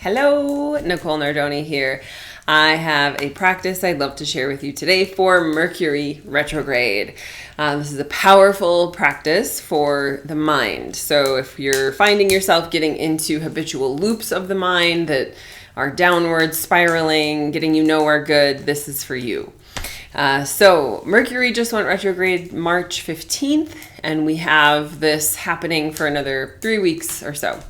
Hello, Nicole Nardoni here. I have a practice I'd love to share with you today for Mercury Retrograde. This is a powerful practice for the mind. So if you're finding yourself getting into habitual loops of the mind that are downward spiraling, getting you nowhere good, this is for you. So Mercury just went retrograde March 15th, and we have this happening for another 3 weeks or so.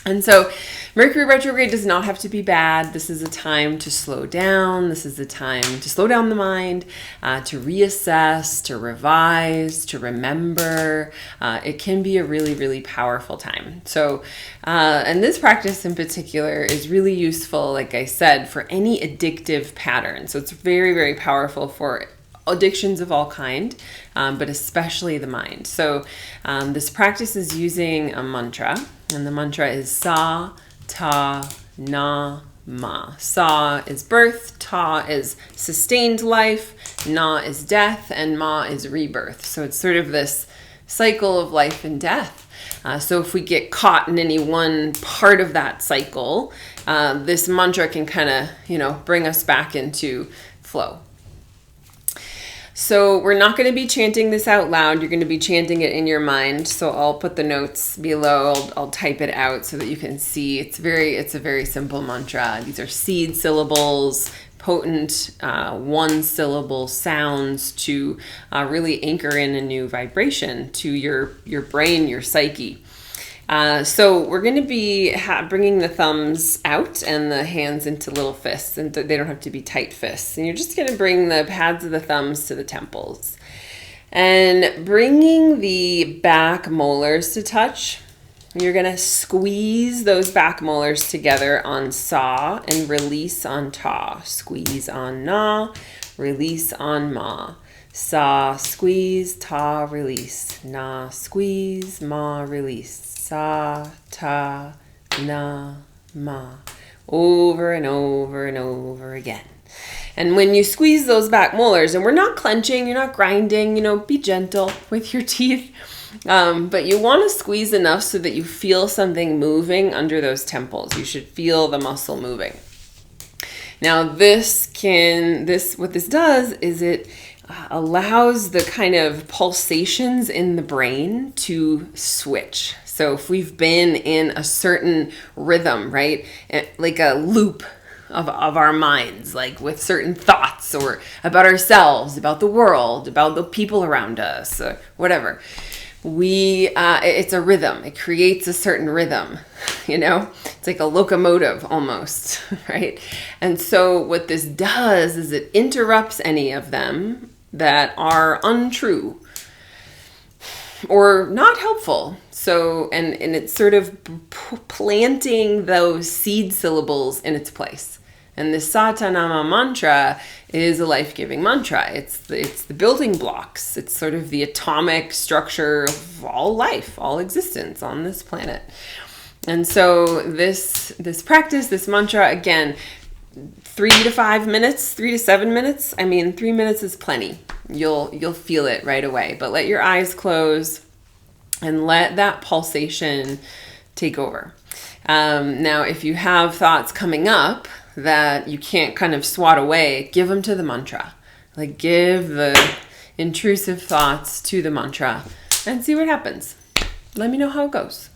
And so Mercury retrograde does not have to be bad. This is a time to slow down. This is a time to slow down the mind, to reassess, to revise, to remember. It can be a really, really powerful time. So, and this practice in particular is really useful, like I said, for any addictive pattern. So it's very, very powerful for addictions of all kind, but especially the mind. So this practice is using a mantra, and the mantra is Sa, Ta, Na, Ma. Sa is birth, Ta is sustained life, Na is death, and Ma is rebirth. So it's sort of this cycle of life and death. So if we get caught in any one part of that cycle, this mantra can kind of, bring us back into flow. So we're not going to be chanting this out loud. You're going to be chanting it in your mind. So I'll put the notes below. I'll type it out so that you can see. It's a very simple mantra. These are seed syllables, potent one syllable sounds to really anchor in a new vibration to your brain, your psyche. So we're going to be bringing the thumbs out and the hands into little fists, and they don't have to be tight fists. And you're just going to bring the pads of the thumbs to the temples and bringing the back molars to touch. You're going to squeeze those back molars together on Sa and release on Ta. Squeeze on Na, release on Ma. Sa, squeeze, Ta, release. Na, squeeze, Ma, release. Sa, Ta, Na, Ma. Over and over and over again. And when you squeeze those back molars, and we're not clenching, you're not grinding, be gentle with your teeth. But you want to squeeze enough so that you feel something moving under those temples. You should feel the muscle moving. Now what this does is it allows the kind of pulsations in the brain to switch. So if we've been in a certain rhythm, right, like a loop of our minds, like with certain thoughts or about ourselves, about the world, about the people around us, or whatever, it's a rhythm. It creates a certain rhythm, it's like a locomotive almost, right? And so what this does is it interrupts any of them that are untrue or not helpful. So, and it's sort of planting those seed syllables in its place. And the Satanama mantra is a life-giving mantra. It's the building blocks. It's sort of the atomic structure of all life, all existence on this planet. And so this practice, this mantra, again, 3 to 5 minutes, 3 to 7 minutes. 3 minutes is plenty. You'll feel it right away. But let your eyes close and let that pulsation take over. Now, if you have thoughts coming up that you can't kind of swat away, give them to the mantra. Like, give the intrusive thoughts to the mantra and see what happens. Let me know how it goes.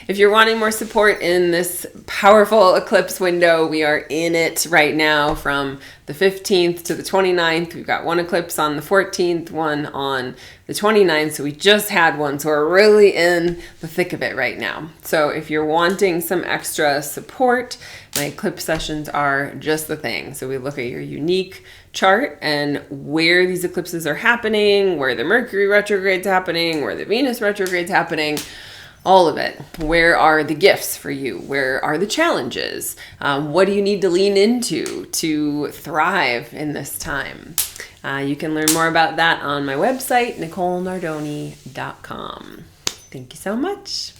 If you're wanting more support in this powerful eclipse window, we are in it right now from the 15th to the 29th. We've got one eclipse on the 14th, one on the 29th. So we just had one. So we're really in the thick of it right now. So if you're wanting some extra support, my eclipse sessions are just the thing. So we look at your unique chart and where these eclipses are happening, where the Mercury retrograde's happening, where the Venus retrograde's happening. All of it. Where are the gifts for you? Where are the challenges? What do you need to lean into to thrive in this time? You can learn more about that on my website, NicoleNardoni.com. Thank you so much.